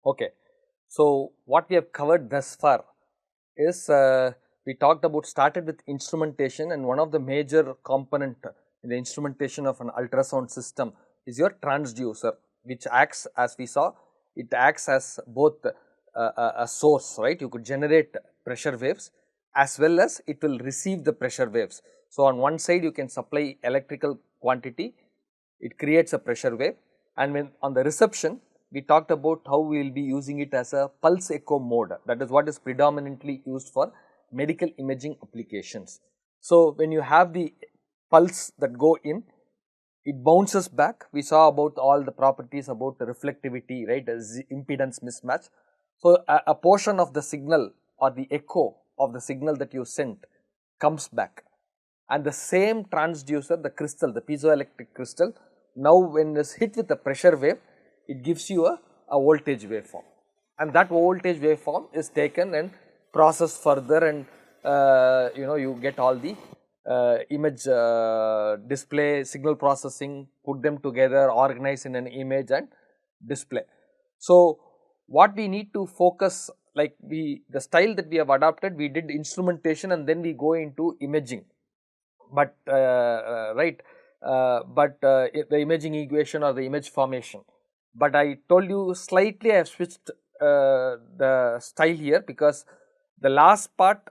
Okay. So, what we have covered thus far is we talked about started with instrumentation, and one of the major component in the instrumentation of an ultrasound system is your transducer, which acts, as we saw, it acts as both a source, right. You could generate pressure waves as well as it will receive the pressure waves. So, on one side you can supply electrical quantity, it creates a pressure wave, and when on the reception we talked about how we will be using it as a pulse echo mode, that is what is predominantly used for medical imaging applications. So, when you have the pulse that go in, it bounces back. We saw about all the properties about the reflectivity, right, as impedance mismatch. So, a portion of the signal or the echo of the signal that you sent comes back, and the same transducer, the crystal, the piezoelectric crystal, now when it is hit with a pressure wave, it gives you a voltage waveform, and that voltage waveform is taken and processed further, and you get all the image display, signal processing, put them together, organize in an image and display. So, what we need to focus, like the style that we have adopted, we did instrumentation and then we go into imaging, but the imaging equation or the image formation. But I told you slightly I have switched the style here, because the last part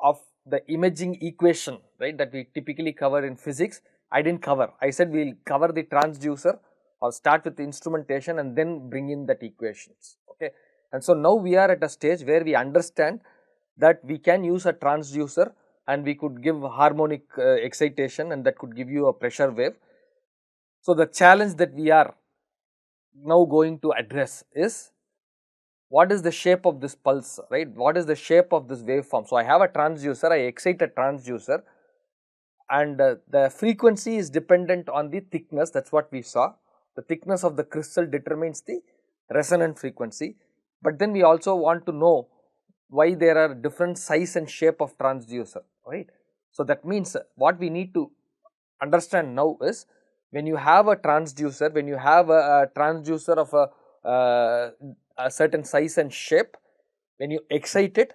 of the imaging equation, right, that we typically cover in physics, I did not cover. I said we will cover the transducer or start with the instrumentation and then bring in that equations. Okay. And so, now we are at a stage where we understand that we can use a transducer and we could give harmonic excitation, and that could give you a pressure wave. So, the challenge that we are now going to address is, what is the shape of this pulse, right, what is the shape of this waveform. So, I have a transducer, I excite a transducer, and the frequency is dependent on the thickness, that is what we saw. The thickness of the crystal determines the resonant frequency, but then we also want to know why there are different size and shape of transducer, right. So, that means what we need to understand now is, when you have a transducer, when you have a transducer of a certain size and shape, when you excite it,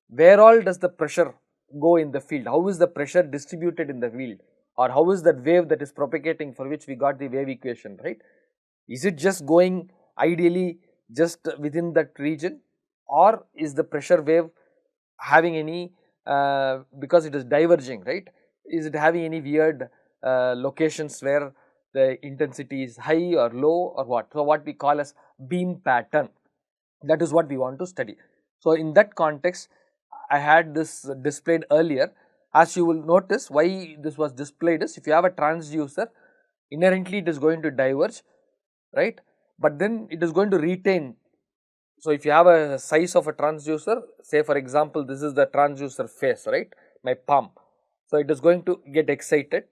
where all does the pressure go in the field, how is the pressure distributed in the field, or how is that wave that is propagating, for which we got the wave equation, right. Is it just going ideally just within that region, or is the pressure wave having any because it is diverging, right, is it having any weird locations where the intensity is high or low or what. So, what we call as beam pattern, that is what we want to study. So, in that context I had this displayed earlier. As you will notice, why this was displayed is, if you have a transducer, inherently it is going to diverge, right, but then it is going to retain. So, if you have a size of a transducer, say for example, this is the transducer face, right, my palm. So, it is going to get excited,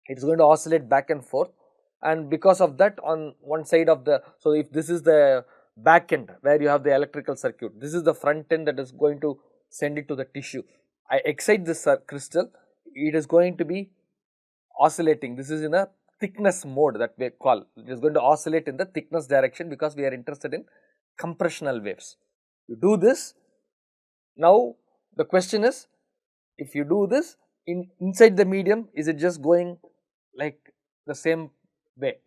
it is going to oscillate back and forth, and because of that, on one side of the, so if this is the back end where you have the electrical circuit, this is the front end that is going to send it to the tissue. I excite this crystal, it is going to be oscillating. This is in a thickness mode, that we call, it is going to oscillate in the thickness direction, because we are interested in compressional waves. You do this, now the question is, if you do this inside the medium, is it just going like the same way,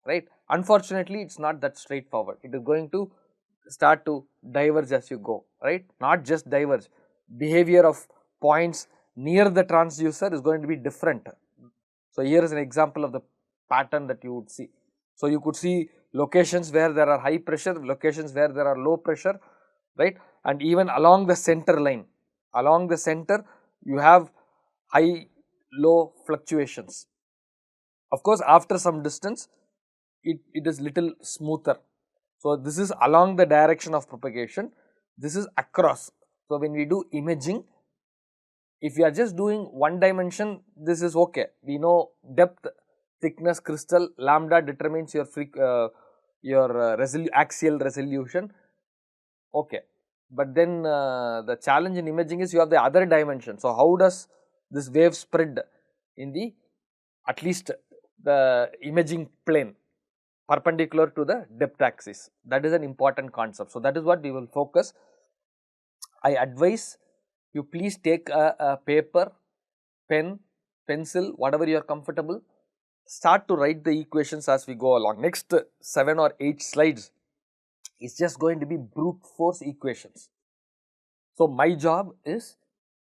right? Unfortunately, it is not that straightforward. It is going to start to diverge as you go, right? Not just diverge, behavior of points near the transducer is going to be different. So, here is an example of the pattern that you would see. So, you could see locations where there are high pressure, locations where there are low pressure, right, and even along the center line, along the center you have high low fluctuations. Of course, after some distance it is little smoother. So, this is along the direction of propagation, this is across. So, when we do imaging, if you are just doing one dimension, this is okay. We know depth, thickness, crystal, lambda determines your axial resolution, okay. But then the challenge in imaging is you have the other dimension. So, how does this wave spread in the, at least the imaging plane? perpendicular to the depth axis. That is an important concept. So, that is what we will focus. I advise you please take a paper, pen, pencil, whatever you are comfortable, start to write the equations as we go along. Next 7 or 8 slides is just going to be brute force equations. So, my job is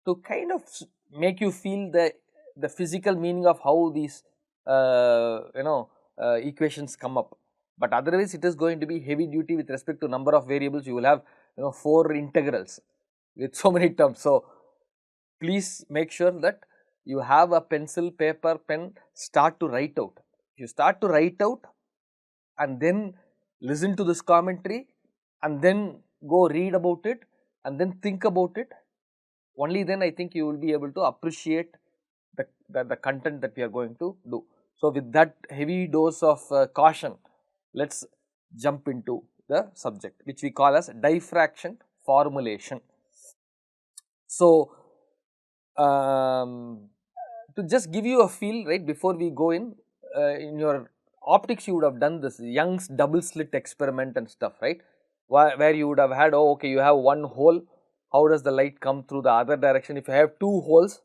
to kind of make you feel the physical meaning of how these equations come up, but otherwise it is going to be heavy duty with respect to number of variables. You will have 4 integrals with so many terms. So, please make sure that you have a pencil, paper, pen, start to write out. You start to write out and then listen to this commentary and then go read about it and then think about it. Only then I think you will be able to appreciate the content that we are going to do. So, with that heavy dose of caution, let us jump into the subject, which we call as diffraction formulation. So, to just give you a feel, right, before we go in your optics you would have done this Young's double slit experiment and stuff, right, where you would have had, oh okay, you have one hole, how does the light come through the other direction? If you have 2 holes,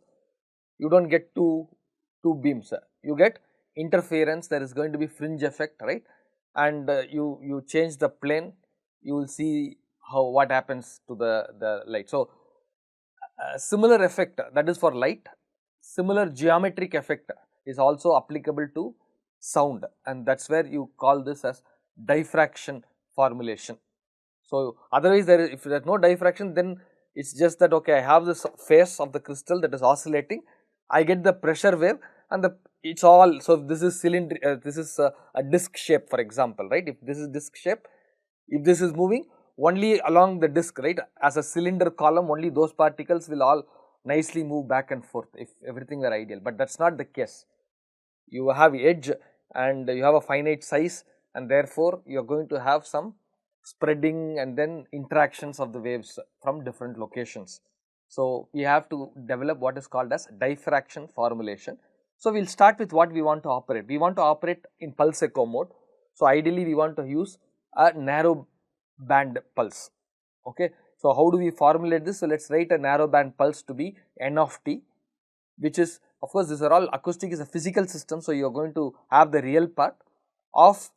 you do not get two beams, you get interference, there is going to be fringe effect, right, and you change the plane, you will see what happens to the light. So, similar effect, that is for light, similar geometric effect is also applicable to sound, and that is where you call this as diffraction formulation. So, otherwise if there is no diffraction, then it is just that okay, I have this face of the crystal that is oscillating, I get the pressure wave and it is all. So, this is cylinder, this is a disc shape for example, right. If this is disc shape, if this is moving only along the disc, right, as a cylinder column, only those particles will all nicely move back and forth if everything were ideal, but that is not the case. You have edge and you have a finite size, and therefore, you are going to have some spreading and then interactions of the waves from different locations. So, we have to develop what is called as diffraction formulation. So, we will start with what we want to operate. We want to operate in pulse echo mode. So, ideally we want to use a narrow band pulse. Okay. So, how do we formulate this? So, let us write a narrow band pulse to be n of t, which is, of course, these are all, acoustic is a physical system. So, you are going to have the real part of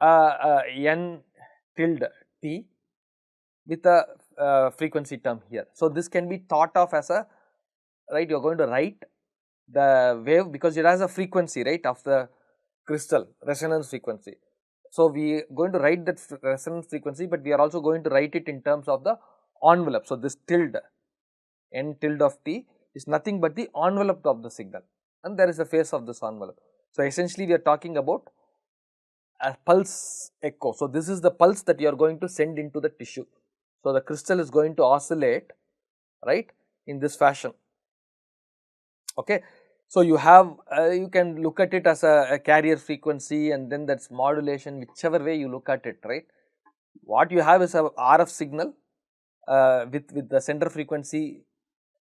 n tilde t with a frequency term here. So, this can be thought of as a, right, you are going to write the wave because it has a frequency, right, of the crystal, resonance frequency. So, we are going to write that resonance frequency, but we are also going to write it in terms of the envelope. So, this tilde, n tilde of t is nothing but the envelope of the signal, and there is a phase of this envelope. So, essentially we are talking about a pulse echo. So, this is the pulse that you are going to send into the tissue. So, the crystal is going to oscillate, right, in this fashion. Okay. So, you have you can look at it as a carrier frequency and then that is modulation, whichever way you look at it, right. What you have is a RF signal with the center frequency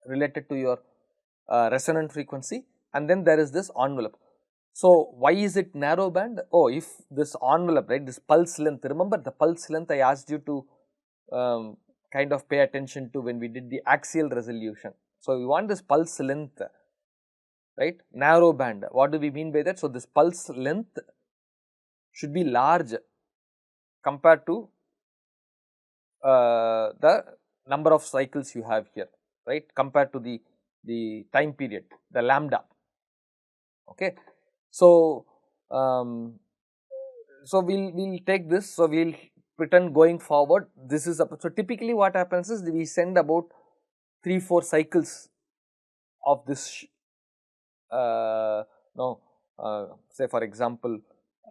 related to your resonant frequency, and then there is this envelope. So, why is it narrow band? Oh, if this envelope, right, this pulse length, remember the pulse length I asked you to kind of pay attention to when we did the axial resolution. So, we want this pulse length, right, narrow band. What do we mean by that? So, this pulse length should be large compared to the number of cycles you have here, right, compared to the time period, the lambda. Okay. So, so we'll take this. So, we'll pretend going forward this is so typically what happens is we send about 3-4 cycles of this say for example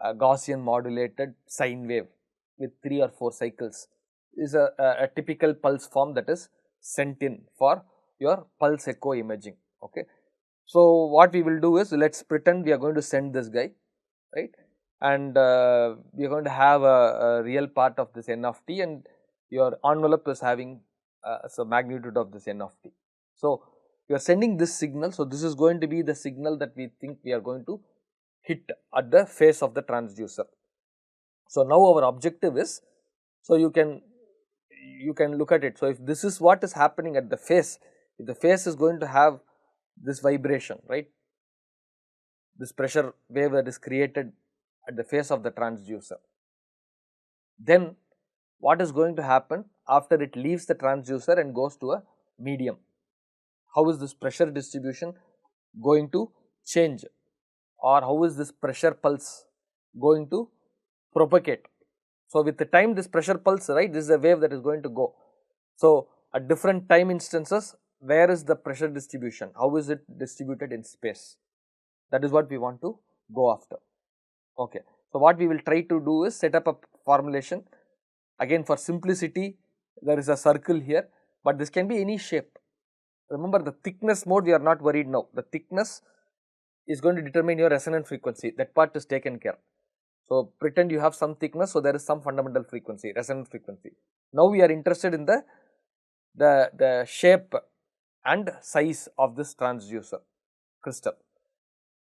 a Gaussian modulated sine wave with 3 or 4 cycles is a typical pulse form that is sent in for your pulse echo imaging. Okay. So, what we will do is let us pretend we are going to send this guy, right, and we are going to have a real part of this n of t, and your envelope is having so magnitude of this n of t. So, you are sending this signal. So, this is going to be the signal that we think we are going to hit at the face of the transducer. So, now our objective is, so you can look at it. So, if this is what is happening at the face, if the face is going to have this vibration, right, this pressure wave that is created at the face of the transducer, then what is going to happen after it leaves the transducer and goes to a medium? How is this pressure distribution going to change, or how is this pressure pulse going to propagate? So, with the time, this pressure pulse, right, this is a wave that is going to go. So, at different time instances, where is the pressure distribution? How is it distributed in space? That is what we want to go after. Okay. So, what we will try to do is set up a formulation. Again, for simplicity, there is a circle here, but this can be any shape. Remember, the thickness mode, we are not worried now. The thickness is going to determine your resonant frequency. That part is taken care. So, pretend you have some thickness, so there is some fundamental frequency, resonant frequency. Now, we are interested in the shape and size of this transducer crystal.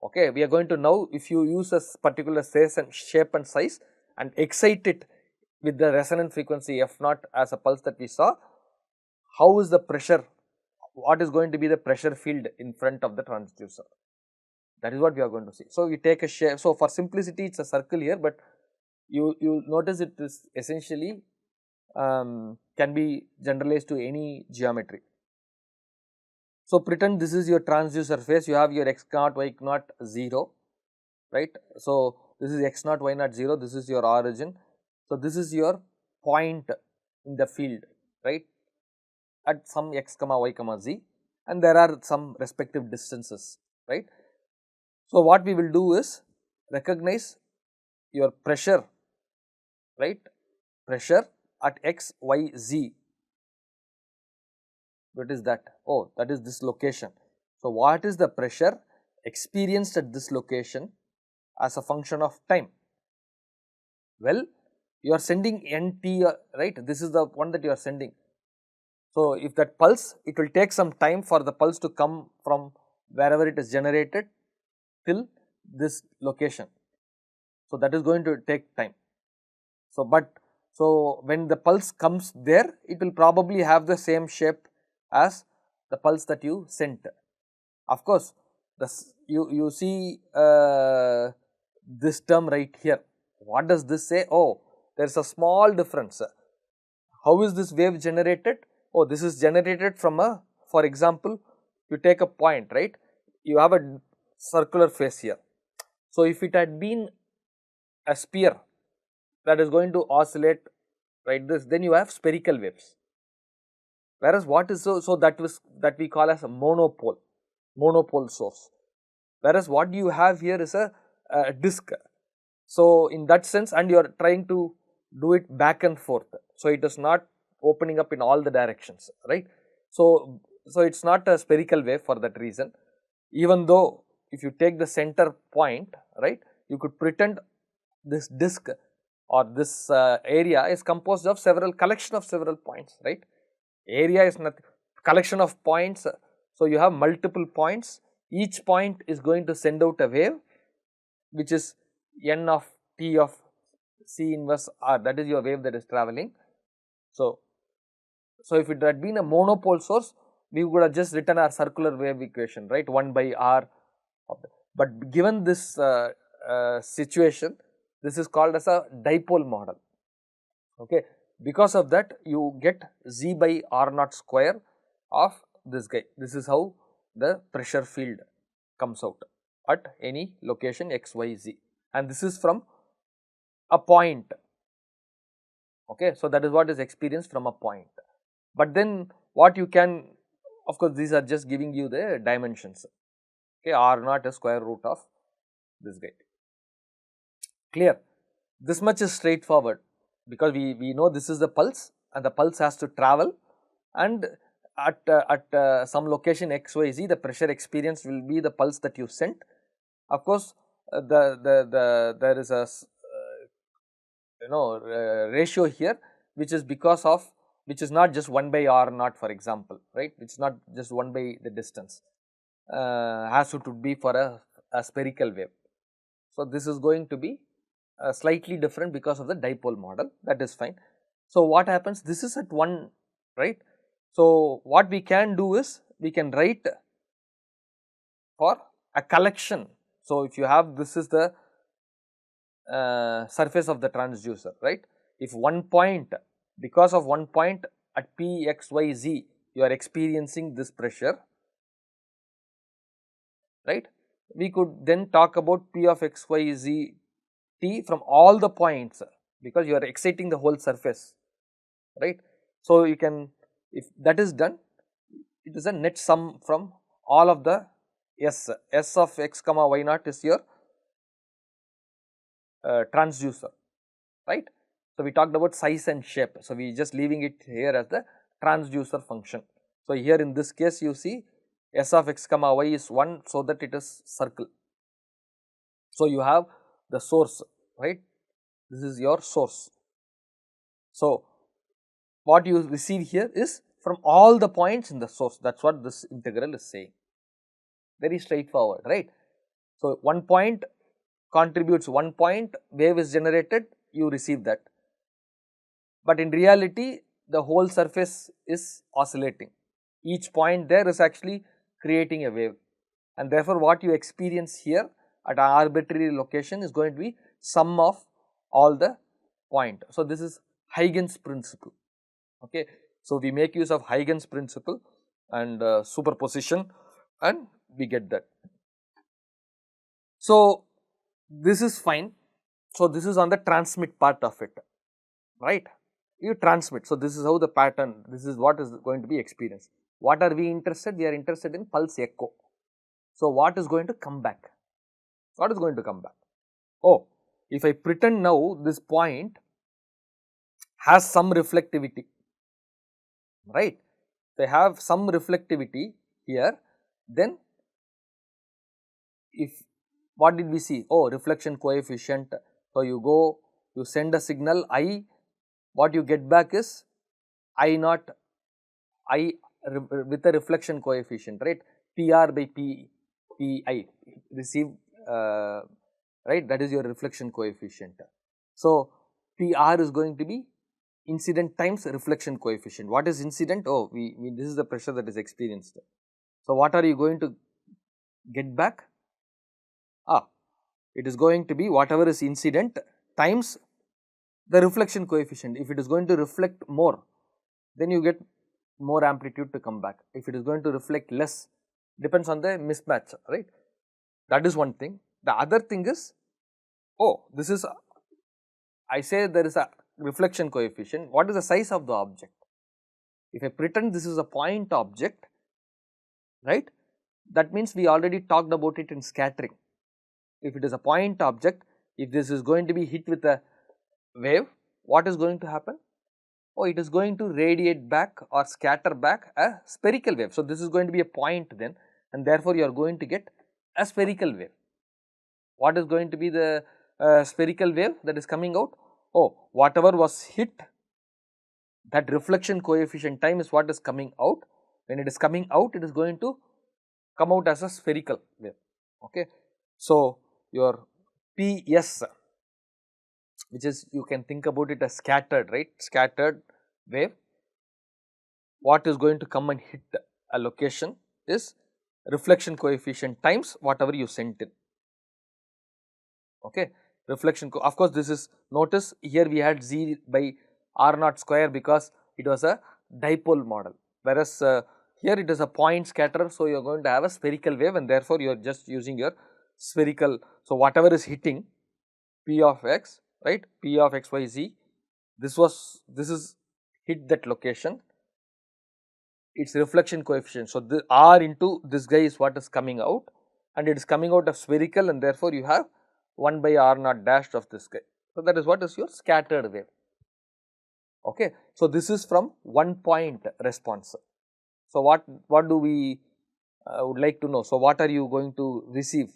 Okay, we are going to now, if you use a particular shape and size and excite it with the resonant frequency f naught as a pulse that we saw, how is the pressure, what is going to be the pressure field in front of the transducer? That is what we are going to see. So, we take a shape. So, for simplicity, it is a circle here, but you notice it is essentially can be generalized to any geometry. So, pretend this is your transducer face, you have your x naught, y naught 0, right. So, this is x naught, y naught 0, this is your origin. So, this is your point in the field, right, at some x comma y comma z, and there are some respective distances, right. So, what we will do is recognize your pressure, right, pressure at x, y, z. What is that? Oh, that is this location. So, what is the pressure experienced at this location as a function of time? Well, you are sending nt, right, this is the one that you are sending. So, if that pulse, it will take some time for the pulse to come from wherever it is generated till this location. So, that is going to take time. So, when the pulse comes there, it will probably have the same shape as the pulse that you sent. Of course, you see this term right here. What does this say? Oh, there is a small difference. How is this wave generated? Oh, this is generated from a, for example, you take a point, right, you have a circular face here. So, if it had been a sphere that is going to oscillate, right, this, then you have spherical waves. Whereas, what is so that we call as a monopole source. Whereas, what you have here is a disc. So, in that sense, and you are trying to do it back and forth. So, it is not opening up in all the directions, right. So, it is not a spherical wave for that reason, even though if you take the center point, right, you could pretend this disc or this area is composed of collection of several points, right. Area is nothing, collection of points. So, you have multiple points, each point is going to send out a wave which is n of t of c inverse r, that is your wave that is travelling. So, if it had been a monopole source, we would have just written our circular wave equation, right, 1 by r of the, but given this situation, this is called as a dipole model. Okay. Because of that, you get z by r naught square of this guy. This is how the pressure field comes out at any location x, y, z, and this is from a point. Okay. So, that is what is experienced from a point, but then what you can, of course, these are just giving you the dimensions. Okay, r naught is square root of this guy. Clear? This much is straightforward, because we know this is the pulse and the pulse has to travel, and at some location x, y, z, the pressure experienced will be the pulse that you sent. Of course, there is a ratio here, which is because of, which is not just 1 by r naught, for example, right, it is not just 1 by the distance, has to be for a spherical wave. So, this is going to be slightly different because of the dipole model, that is fine. So, what happens, this is at 1, right. So, what we can do is we can write for a collection. So, if you have, this is the surface of the transducer, right. If one point, because of one point at P, X, Y, Z, you are experiencing this pressure, right. We could then talk about P of X, Y, Z, T from all the points, because you are exciting the whole surface, right. So, you can, if that is done, it is a net sum from all of the S of x comma y naught is your transducer, right. So, we talked about size and shape. So, we just leaving it here as the transducer function. So, here in this case you see S of x comma y is 1, so that it is circle. So, you have the source, right, this is your source. So, what you receive here is from all the points in the source, that is what this integral is saying, very straightforward, right. So, one point contributes 1 point, wave is generated, you receive that, but in reality the whole surface is oscillating, each point there is actually creating a wave, and therefore, what you experience here at an arbitrary location is going to be sum of all the point. So, this is Huygens principle. Okay. So, we make use of Huygens principle and superposition, and we get that. So, this is fine. So, this is on the transmit part of it, right. You transmit. So, this is how the pattern, this is what is going to be experienced. What are we interested? We are interested in pulse echo. So, what is going to come back? What is going to come back? Oh, if I pretend now this point has some reflectivity, right. If I have some reflectivity here, then if, what did we see? Oh, reflection coefficient. So, you go, you send a signal I, what you get back is I naught I with a reflection coefficient, right, PR by Pi receive, right, that is your reflection coefficient. So, PR is going to be incident times reflection coefficient. What is incident? Oh, this is the pressure that is experienced. So, what are you going to get back? It is going to be whatever is incident times the reflection coefficient. If it is going to reflect more, then you get more amplitude to come back. If it is going to reflect less, depends on the mismatch, right. That is one thing. The other thing is, oh, this is, I say there is a reflection coefficient. What is the size of the object? If I pretend this is a point object, right, that means we already talked about it in scattering. If it is a point object, if this is going to be hit with a wave, what is going to happen? Oh, it is going to radiate back or scatter back a spherical wave. So, this is going to be a point then, and therefore, you are going to get a spherical wave. What is going to be the spherical wave that is coming out? Oh, whatever was hit, that reflection coefficient time is what is coming out. When it is coming out, it is going to come out as a spherical wave. Okay. So, your PS, which is, you can think about it as scattered, right, scattered wave, what is going to come and hit a location is reflection coefficient times whatever you sent in. Okay. Reflection, of course, this is, notice here we had Z by R naught square because it was a dipole model, whereas here it is a point scatter. So, you are going to have a spherical wave, and therefore, you are just using your spherical. So, whatever is hitting P of x, right, P of x, y, z, this is hit that location, its reflection coefficient. So, the R into this guy is what is coming out, and it is coming out of spherical, and therefore, you have 1 by R naught dash of this guy. So, that is what is your scattered wave. Okay. So, this is from one point response. So, what do we would like to know? So, what are you going to receive?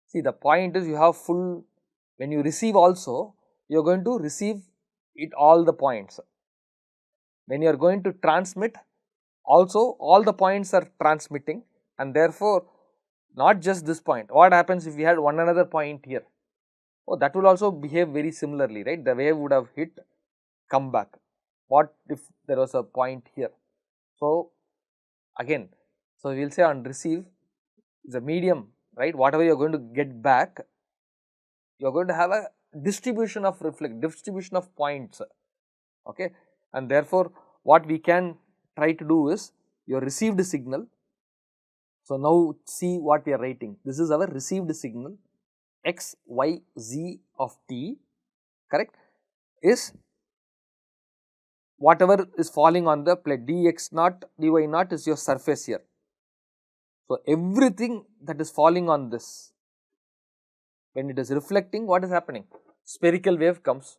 See, the point is you have full, when you receive also, you are going to receive it all the points. When you are going to transmit, also all the points are transmitting, and therefore, not just this point. What happens if we had one another point here? Oh, that will also behave very similarly, right? The wave would have hit, come back. What if there was a point here? So, again, so we will say on receive the medium, right? Whatever you are going to get back, you are going to have a distribution of distribution of points, okay? And therefore, what we can try to do is your received signal. So, now see what we are writing. This is our received signal x, y, z of t, correct, is whatever is falling on the plate, dx naught, dy naught is your surface here. So, everything that is falling on this, when it is reflecting, what is happening? Spherical wave comes.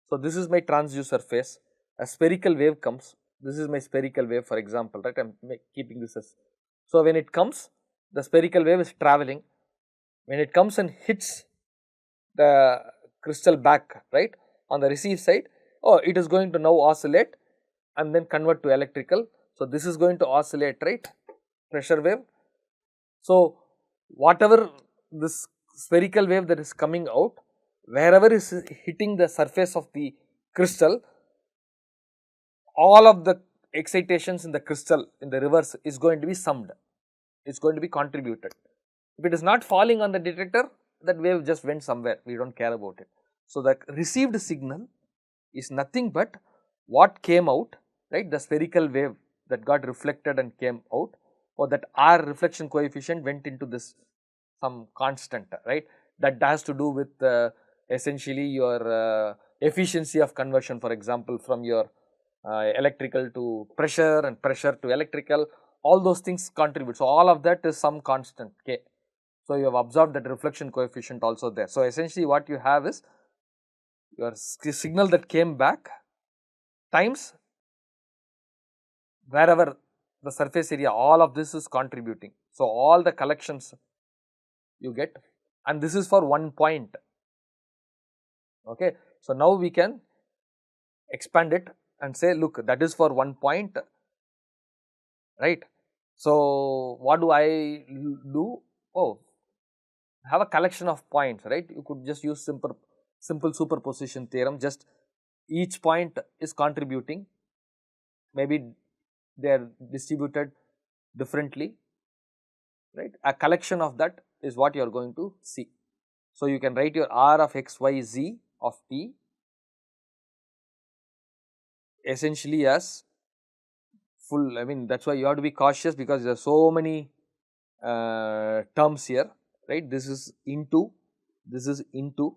So, this is my transducer face, a spherical wave comes, this is my spherical wave for example, right, I am keeping this as. So, when it comes, the spherical wave is travelling, when it comes and hits the crystal back, right, on the receive side, oh, it is going to now oscillate and then convert to electrical. So, this is going to oscillate, right, pressure wave. So, whatever this spherical wave that is coming out, wherever is hitting the surface of the crystal, all of the excitations in the crystal in the reverse is going to be summed, it is going to be contributed. If it is not falling on the detector, that wave just went somewhere, we do not care about it. So, the received signal is nothing but what came out, right, the spherical wave that got reflected and came out, or that R reflection coefficient went into this some constant, right, that has to do with essentially your efficiency of conversion, for example, from your electrical to pressure and pressure to electrical, all those things contribute. So, all of that is some constant k. So, you have observed that reflection coefficient also there. So, essentially what you have is your signal that came back times wherever the surface area, all of this is contributing. So, all the collections you get, and this is for one point, okay. So, now we can expand it and say, look, that is for one point, right. So, what do I do? Oh, have a collection of points, right. You could just use simple superposition theorem, just each point is contributing, maybe they are distributed differently, right. A collection of that is what you are going to see. So, you can write your R of x, y, z of t essentially as full. I mean, that is why you have to be cautious, because there are so many terms here, right. This is into, this is into.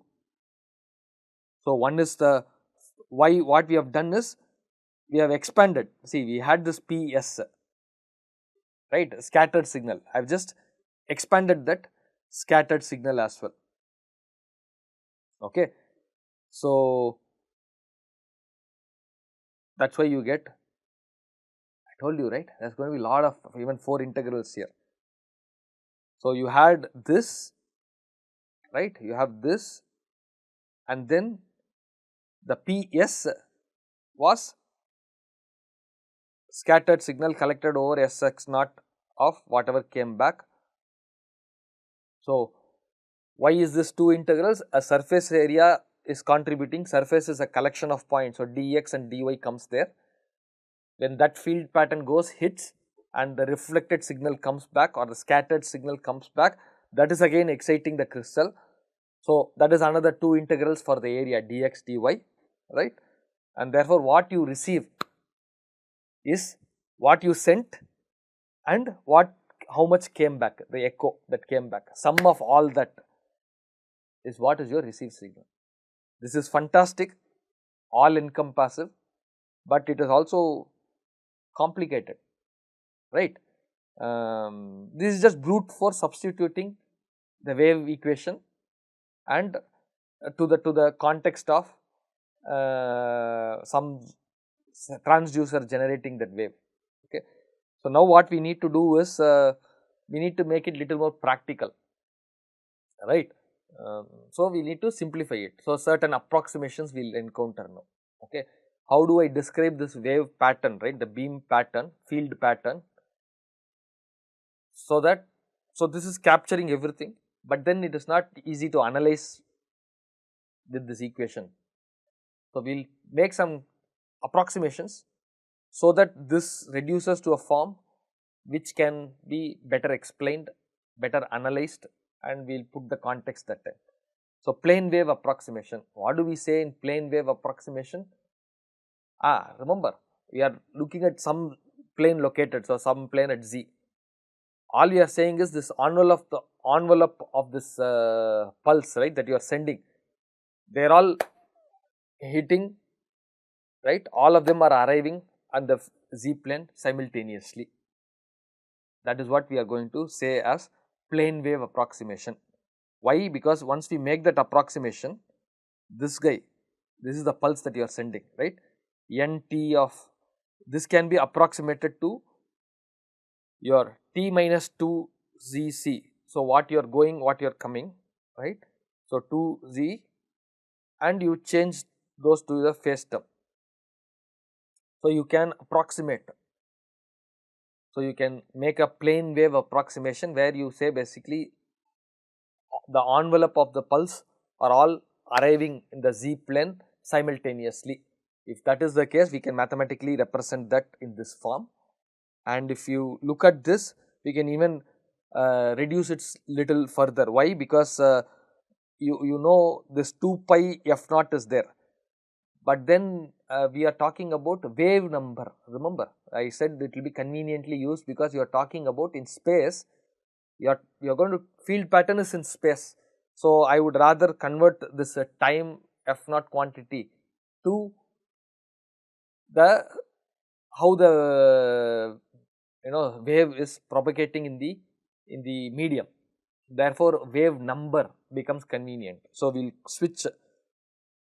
So, one is the y, what we have done is we have expanded. See, we had this PS, right, scattered signal. I have just expanded that scattered signal as well, okay. So, that is why you get, I told you, right, there is going to be a lot of even 4 integrals here. So, you had this, right, you have this, and then the PS was scattered signal collected over Sx naught of whatever came back. So, why is this 2 integrals? A surface area is contributing, surface is a collection of points. So, dx and dy comes there. When that field pattern goes, hits, and the reflected signal comes back or the scattered signal comes back, that is again exciting the crystal. So, that is another 2 integrals for the area dx dy, right. And therefore, what you receive is what you sent and how much came back, the echo that came back, sum of all that is what is your received signal. This is fantastic, all encompassive, but it is also complicated, right. This is just brute force substituting the wave equation and to the context of some transducer generating that wave, okay. So, now what we need to do is we need to make it little more practical, right. So, we need to simplify it. So, certain approximations we will encounter now, okay. How do I describe this wave pattern, right, the beam pattern, field pattern, so that, so this is capturing everything, but then it is not easy to analyze with this equation. So, we will make some approximations so that this reduces to a form which can be better explained, better analyzed, and we will put the context that time. So, plane wave approximation. What do we say in plane wave approximation? Remember, we are looking at some plane located, so some plane at z. All we are saying is this envelope of this pulse, right, that you are sending, they are all hitting, right, all of them are arriving on the z plane simultaneously. That is what we are going to say as plane wave approximation. Why? Because once we make that approximation, this guy, this is the pulse that you are sending, right, nt of this can be approximated to your t minus 2 zc. So, what you are going, what you are coming, right. So, 2z and you change those to the phase term. So, you can approximate. So, you can make a plane wave approximation where you say basically the envelope of the pulse are all arriving in the z plane simultaneously. If that is the case, we can mathematically represent that in this form. And if you look at this, we can even reduce it little further. Why? Because you know this 2 pi f naught is there, but then we are talking about wave number. Remember, I said it will be conveniently used because you are talking about in space, you are going to field pattern is in space. So, I would rather convert this time f naught quantity to the how the wave is propagating in the medium. Therefore, wave number becomes convenient. So, we will switch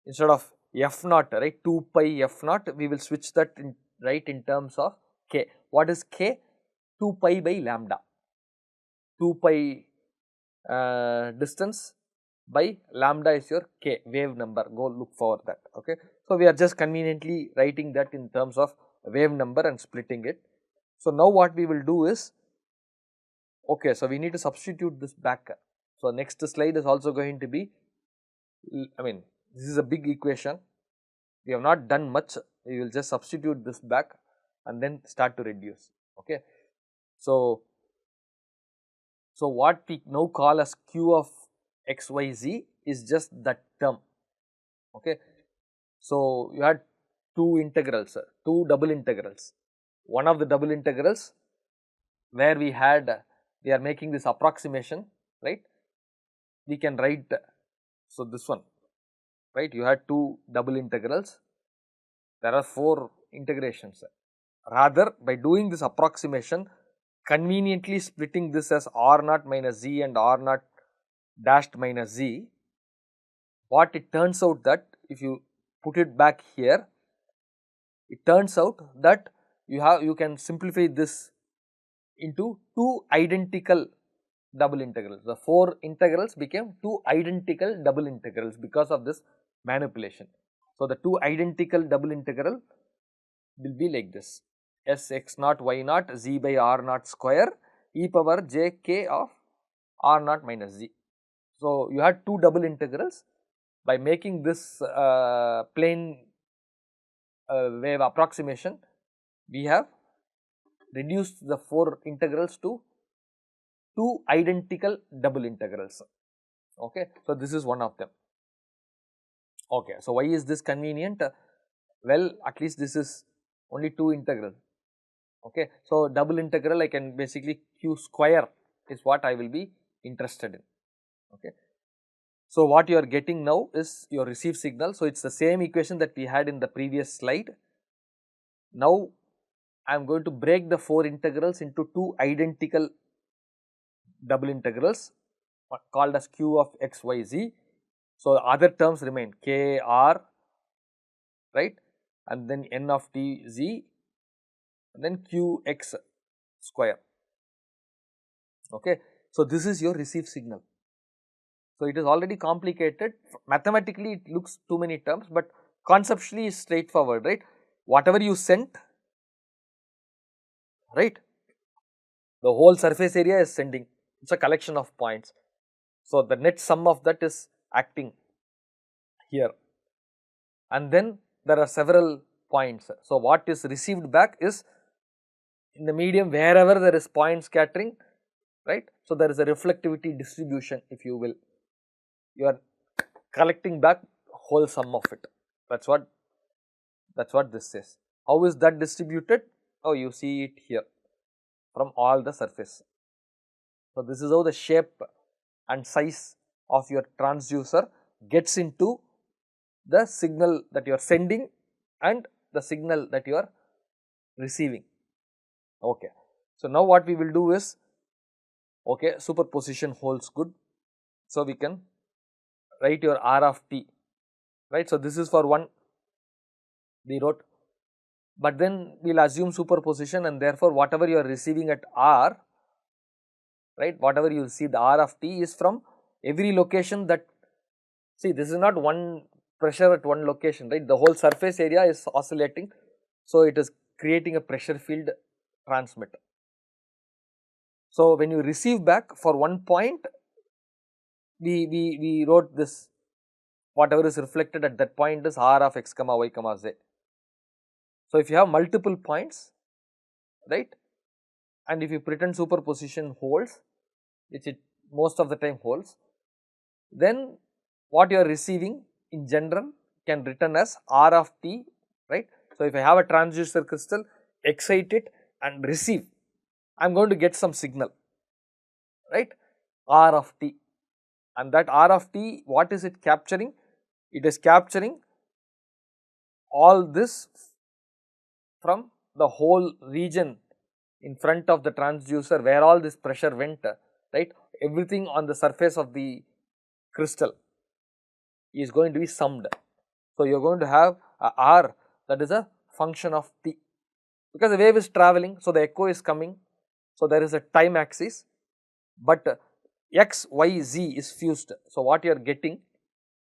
instead of f naught, right, 2 pi f naught, we will switch that in, right, in terms of k. What is k? 2 pi by lambda. 2 pi distance by lambda is your k, wave number. Go look for that. Okay. So, we are just conveniently writing that in terms of wave number and splitting it. So, now what we will do is, okay, so we need to substitute this back. So, next slide is also going to be, I mean, this is a big equation, we have not done much, we will just substitute this back and then start to reduce. Okay. So, what we now call as q of xyz is just that term. Okay. So, you had two integrals, two double integrals. One of the double integrals where we are making this approximation, right, we can write, so this one, right, you had two double integrals, there are 4 integrations. Rather, by doing this approximation, conveniently splitting this as r naught minus z and r naught dashed minus z, what it turns out that if you put it back here, it turns out that you can simplify this into 2 identical double integrals. The 4 integrals became 2 identical double integrals because of this manipulation. So, the 2 identical double integral will be like this: s x naught y naught z by r naught square e power j k of r naught minus z. So, you had 2 double integrals. By making this plane wave approximation, we have reduced the 4 integrals to 2 identical double integrals. Okay. So, this is one of them. Okay. So, why is this convenient? Well, at least this is only 2 integral. Okay. So, double integral I can basically q square is what I will be interested in. Okay. So, what you are getting now is your received signal. So, it is the same equation that we had in the previous slide. Now, I am going to break the 4 integrals into 2 identical double integrals called as q of x, y, z. So, other terms remain k r, right, and then n of t z and then q x square. Okay. So, this is your received signal. So, it is already complicated, mathematically it looks too many terms, but conceptually is straightforward, right. Whatever you sent, right, the whole surface area is sending, it is a collection of points. So, the net sum of that is acting here, and then there are several points. So, what is received back is in the medium wherever there is point scattering, right. So, there is a reflectivity distribution, if you will, you are collecting back whole sum of it. That is what this says. How is that distributed? Oh, you see it here from all the surface. So, this is how the shape and size of your transducer gets into the signal that you are sending and the signal that you are receiving. Okay. So, now what we will do is, okay, superposition holds good. So, we can write your R of t, right. So, this is for one we wrote, but then we will assume superposition, and therefore, whatever you are receiving at R, right, whatever you see the R of t is from every location that, see, this is not one pressure at one location, right, the whole surface area is oscillating. So, it is creating a pressure field transmit. So, when you receive back for one point, we wrote this, whatever is reflected at that point is R of x comma y comma z. So, if you have multiple points, right, and if you pretend superposition holds, which it most of the time holds, then what you are receiving in general can written as R of t, right. So, if I have a transducer crystal, excite it and receive, I am going to get some signal, right, R of t, and that R of t, what is it capturing? It is capturing all this from the whole region in front of the transducer where all this pressure went, right, everything on the surface of the crystal is going to be summed. So, you are going to have a R that is a function of t, because the wave is travelling. So, the echo is coming. So, there is a time axis, but x, y, z is fused. So, what you are getting,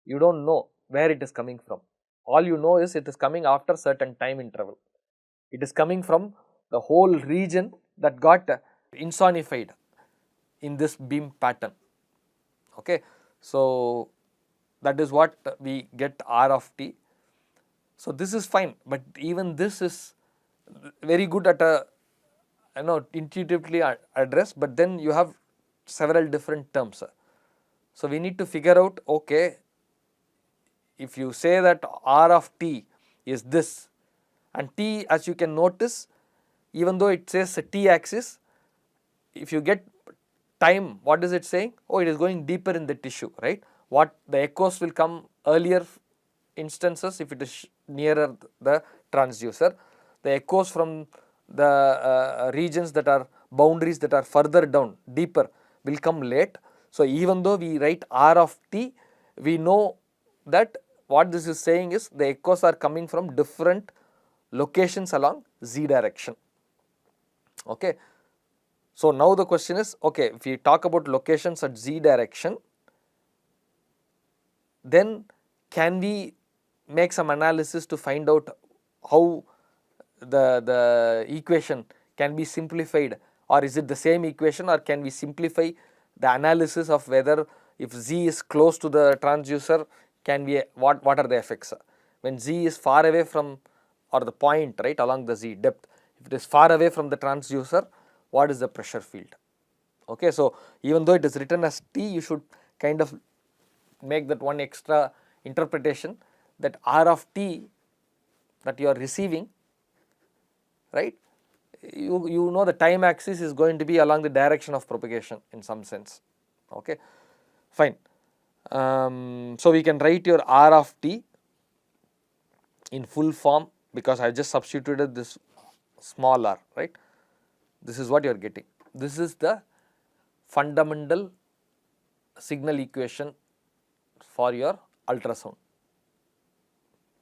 you do not know where it is coming from. All you know is it is coming after certain time interval. It is coming from the whole region that got insonified in this beam pattern. Okay. So, that is what we get R of t. So, this is fine, but even this is very good at a, intuitively addressed, but then you have several different terms. So, we need to figure out, okay, if you say that R of t is this, and t, as you can notice, even though it says t axis, if you get time, what is it saying? Oh, it is going deeper in the tissue, right. What the echoes will come earlier instances if it is nearer the transducer, the echoes from the regions that are boundaries that are further down deeper will come late. So, even though we write R of t, we know that what this is saying is the echoes are coming from different locations along z direction. Okay. So, now the question is, okay, if we talk about locations at z direction, then can we make some analysis to find out how the equation can be simplified, or is it the same equation, or can we simplify the analysis of whether if z is close to the transducer, can we, what are the effects? When z is far away from, or the point, right, along the z depth, if it is far away from the transducer, what is the pressure field? Okay. So, even though it is written as t, you should kind of make that one extra interpretation that R of t that you are receiving, right, you know the time axis is going to be along the direction of propagation in some sense. Okay. Fine. So, we can write your R of t in full form, because I just substituted this small r, right. This is what you are getting. This is the fundamental signal equation for your ultrasound.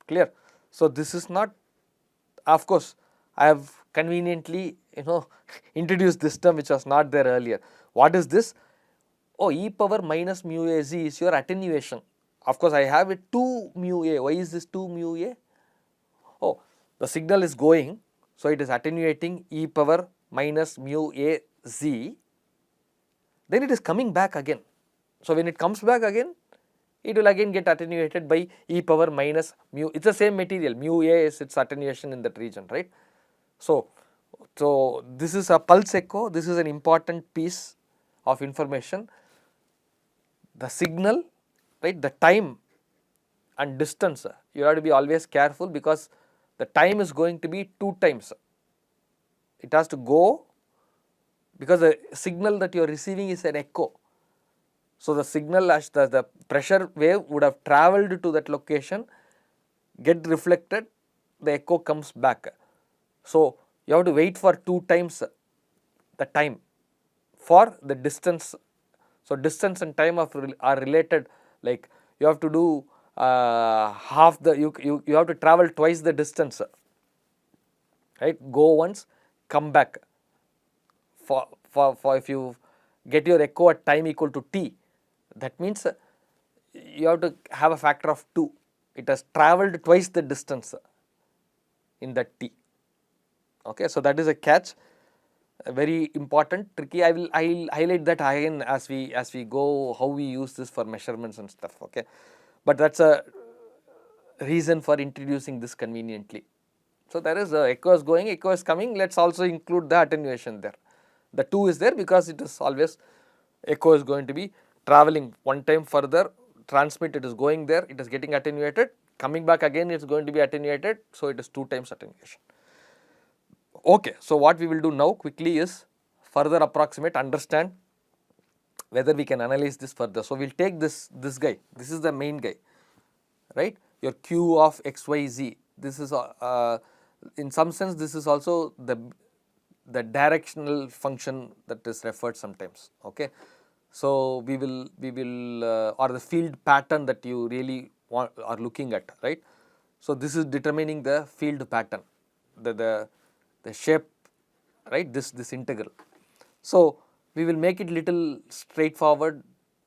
Clear? So, this is not, of course, I have conveniently introduced this term which was not there earlier. What is this? Oh, e power minus mu a z is your attenuation. Of course, I have it 2 mu a. Why is this 2 mu a? Oh, the signal is going, so it is attenuating e power minus mu a z, then it is coming back again. So, when it comes back again, it will again get attenuated by e power minus mu. It's the same material, mu A is its attenuation in that region, right. So this is a pulse echo, this is an important piece of information. The signal, right, the time and distance, you have to be always careful because the time is going to be 2 times. It has to go because the signal that you are receiving is an echo. So the signal as the pressure wave would have travelled to that location, get reflected, the echo comes back. So you have to wait for 2 times the time for the distance. So distance and time are related, like you have to do half the, you have to travel twice the distance, right, go once, come back. For if you get your echo at time equal to t, that means you have to have a factor of 2. It has travelled twice the distance in that t. Okay, so that is a catch, very important, tricky. I'll highlight that again as we go, how we use this for measurements and stuff. Okay, but that's a reason for introducing this conveniently. So there is echo is going, echo is coming. Let's also include the attenuation there. The 2 is there because it is always, echo is going to be traveling one time further, transmit, it is going there, it is getting attenuated, coming back again, it is going to be attenuated. So it is 2 times attenuation. Okay, so what we will do now quickly is further approximate, understand whether we can analyze this further. So we will take this guy, this is the main guy, right, your q of xyz. This is in some sense this is also the directional function that is referred sometimes. Okay, so we will or the field pattern that you really are looking at, right. So this is determining the field pattern, the shape, right, this integral. So we will make it little straightforward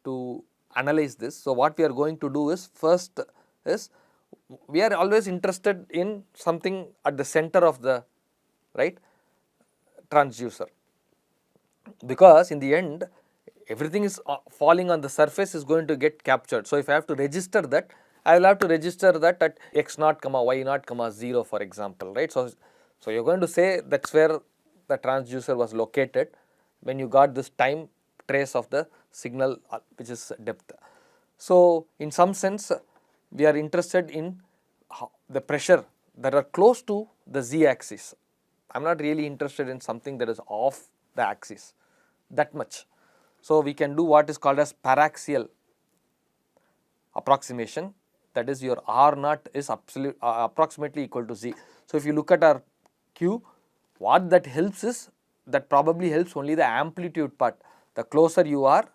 to analyze this. So what we are going to do is, first is, we are always interested in something at the center of the, right, transducer, because in the end everything is falling on the surface is going to get captured. So if I have to register that, I will have to register that at x naught comma y naught comma 0, for example, right. So you are going to say that's where the transducer was located when you got this time trace of the signal, which is depth. So in some sense we are interested in the pressure that are close to the z axis. I am not really interested in something that is off the axis that much. So we can do what is called as paraxial approximation, that is your r naught is approximately equal to z. So if you look at our q, what that helps is, that probably helps only the amplitude part. The closer you are,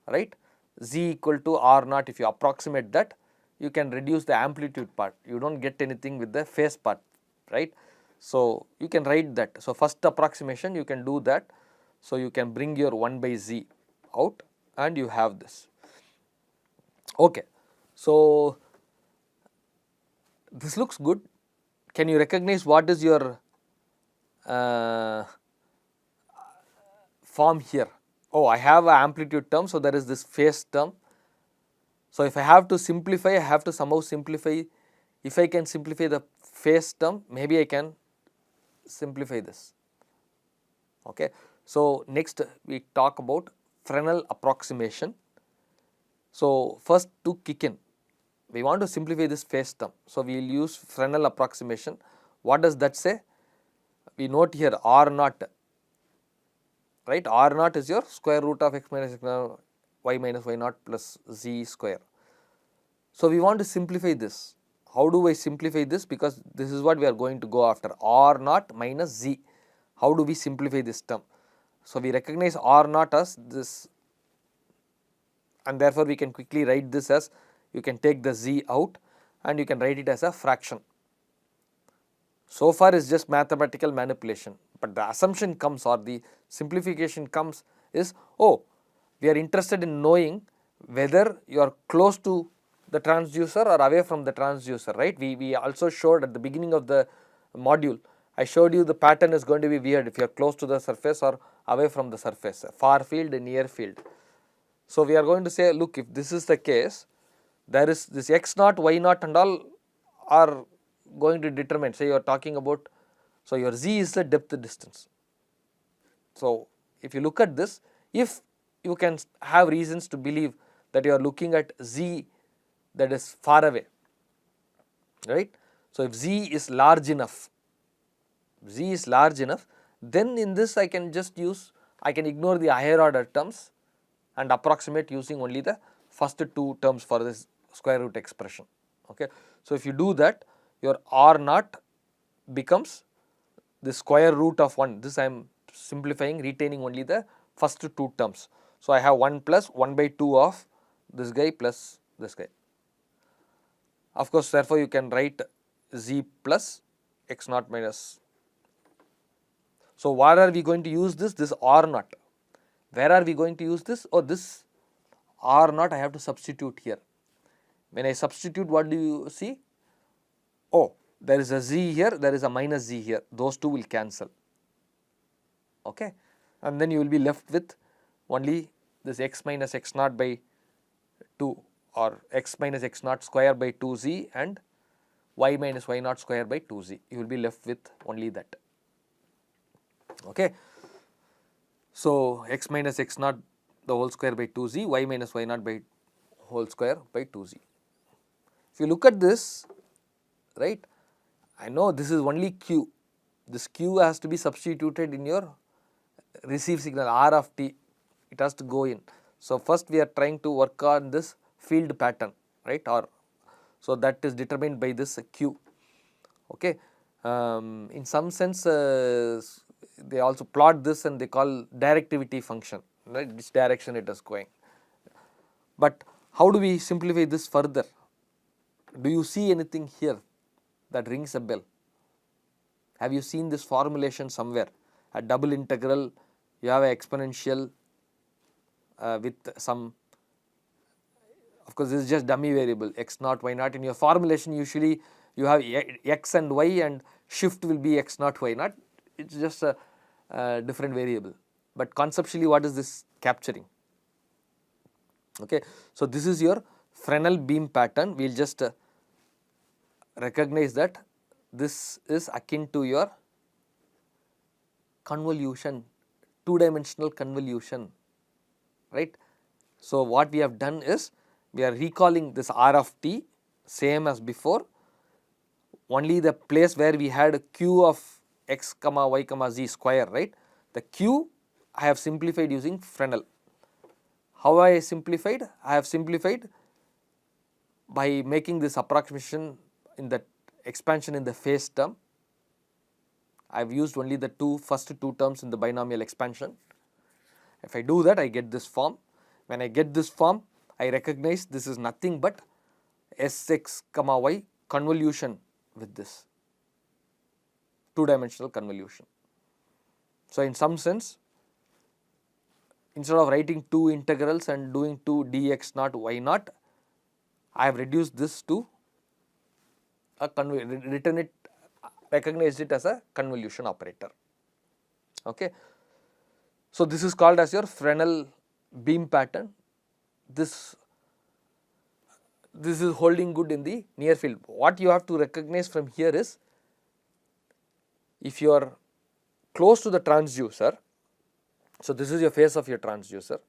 right, z equal to r naught, if you approximate that, you can reduce the amplitude part, you do not get anything with the phase part, right. So you can write that. So first approximation you can do that. So you can bring your 1 by z out and you have this. Okay, so this looks good. Can you recognize what is your form here? Oh, I have an amplitude term, so there is this phase term. So if I have to simplify, I have to somehow simplify. If I can simplify the phase term, maybe I can simplify this. Okay, so next we talk about Fresnel approximation. So first, to kick in, we want to simplify this phase term. So we will use Fresnel approximation. What does that say? We note here r naught, right, r naught is your square root of x minus x naught, y minus y naught plus z square. So we want to simplify this. How do I simplify this? Because this is what we are going to go after, r naught minus z. How do we simplify this term? So we recognize r naught as this, and therefore we can quickly write this as, you can take the z out and you can write it as a fraction. So far is just mathematical manipulation, but the assumption comes, or the simplification comes, is, oh, we are interested in knowing whether you are close to the transducer or away from the transducer, right. We also showed at the beginning of the module, I showed you the pattern is going to be weird if you are close to the surface or away from the surface, far field and near field. So we are going to say, look, if this is the case, there is this x naught, y naught and all are going to determine, say you are talking about, so your z is the depth distance. So, if you look at this, if you can have reasons to believe that you are looking at z that is far away, right. So, if z is large enough, then in this I can just use, I can ignore the higher order terms and approximate using only the first two terms for this square root expression. Okay. So, if you do that, your r naught becomes the square root of 1, this I am simplifying, retaining only the first two terms. So, I have 1 plus 1 by 2 of this guy plus this guy. Of course, therefore, you can write z plus x naught minus. So, where are we going to use this? This r naught. Where are we going to use this? Oh, this r naught I have to substitute here. When I substitute, what do you see? Oh, there is a z here, there is a minus z here, those two will cancel. Okay. And then you will be left with only this x minus x naught by 2 or x minus x naught square by 2z and y minus y naught square by 2z. You will be left with only that. Okay. So, x minus x naught the whole square by 2z, y minus y naught by whole square by 2z. If you look at this, right, I know this is only q. This q has to be substituted in your receive signal r of t, it has to go in. So, first we are trying to work on this field pattern, right, or so that is determined by this q. Okay. In some sense they also plot this and they call directivity function, right, which direction it is going. But how do we simplify this further? Do you see anything here that rings a bell? Have you seen this formulation somewhere? A double integral, you have an exponential with some, of course this is just dummy variable x naught y naught. In your formulation usually you have x and y and shift will be x naught y naught, it is just a different variable, but conceptually what is this capturing? Okay. So, this is your Fresnel beam pattern, we will just recognize that this is akin to your convolution, two-dimensional convolution, right. So, what we have done is we are recalling this r of t same as before, only the place where we had q of x comma y comma z square, right, the q I have simplified using Fresnel. How I simplified? I have simplified by making this approximation in the expansion in the phase term. I have used only the first two terms in the binomial expansion. If I do that, I get this form. When I get this form, I recognize this is nothing but Sx comma y convolution with this two-dimensional convolution. So, in some sense, instead of writing two integrals and doing 2 dx naught y naught, I have reduced this to a recognized it as a convolution operator. Okay. So, this is called as your Fresnel beam pattern. This is holding good in the near field. What you have to recognize from here is, if you are close to the transducer, so this is your face of your transducer,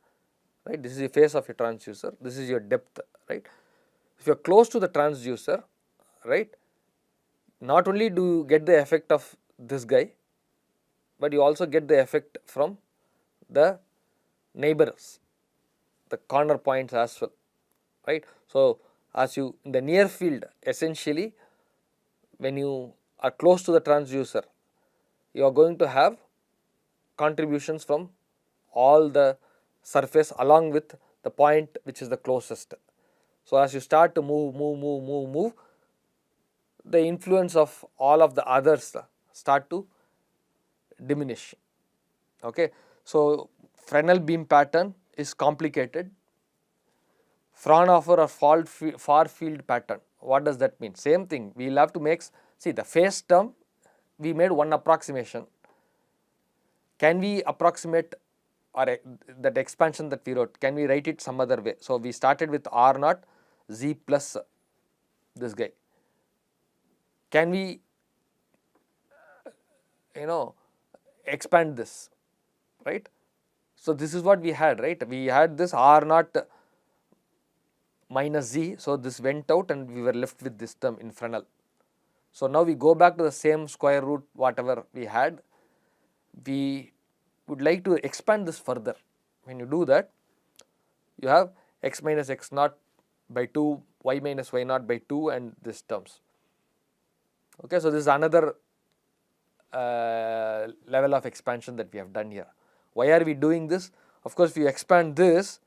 right, this is the face of your transducer, this is your depth, right. If you are close to the transducer, right, not only do you get the effect of this guy, but you also get the effect from the neighbors, the corner points as well, right. So, as you in the near field, essentially when you are close to the transducer, you are going to have contributions from all the surface along with the point which is the closest. So, as you start to move, the influence of all of the others start to diminish. Okay. So, Fresnel beam pattern is complicated. Fraunhofer or far field pattern, what does that mean? Same thing, we will have to make, see the phase term we made one approximation. Can we approximate or that expansion that we wrote, can we write it some other way? So, we started with r naught z plus this guy. Can we expand this, right? So this is what we had, right? We had this r naught minus z, so this went out and we were left with this term in Fresnel. So now we go back to the same square root whatever we had. We would like to expand this further. When you do that, you have x minus x naught by 2, y minus y naught by 2 and this terms. Okay, so this is another level of expansion that we have done here. Why are we doing this? Of course, if you expand this,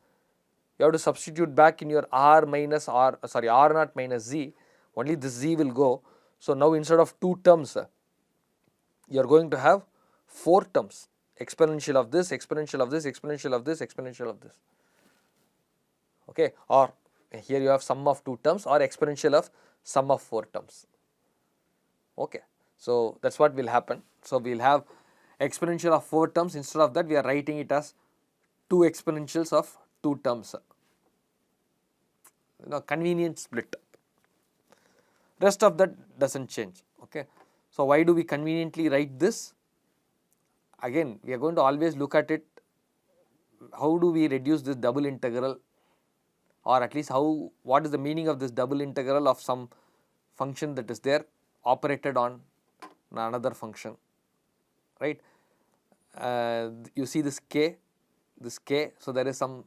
you have to substitute back in your r naught minus z, only this z will go. So now instead of 2 terms, you are going to have 4 terms, exponential of this, exponential of this, exponential of this, exponential of this. Okay, or here you have sum of 2 terms or exponential of sum of 4 terms. Okay, so that's what will happen. So we will have exponential of 4 terms. Instead of that, we are writing it as 2 exponentials of 2 terms. Convenient split. Rest of that doesn't change. Okay, so why do we conveniently write this? Again, we are going to always look at it. How do we reduce this double integral, or at least what is the meaning of this double integral of some function that is there operated on another function, right? You see this k, so there is some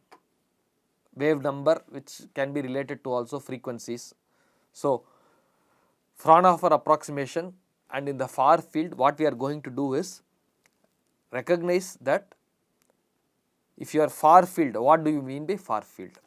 wave number which can be related to also frequencies. So Fraunhofer approximation, and in the far field what we are going to do is recognize that if you are far field, what do you mean by far field?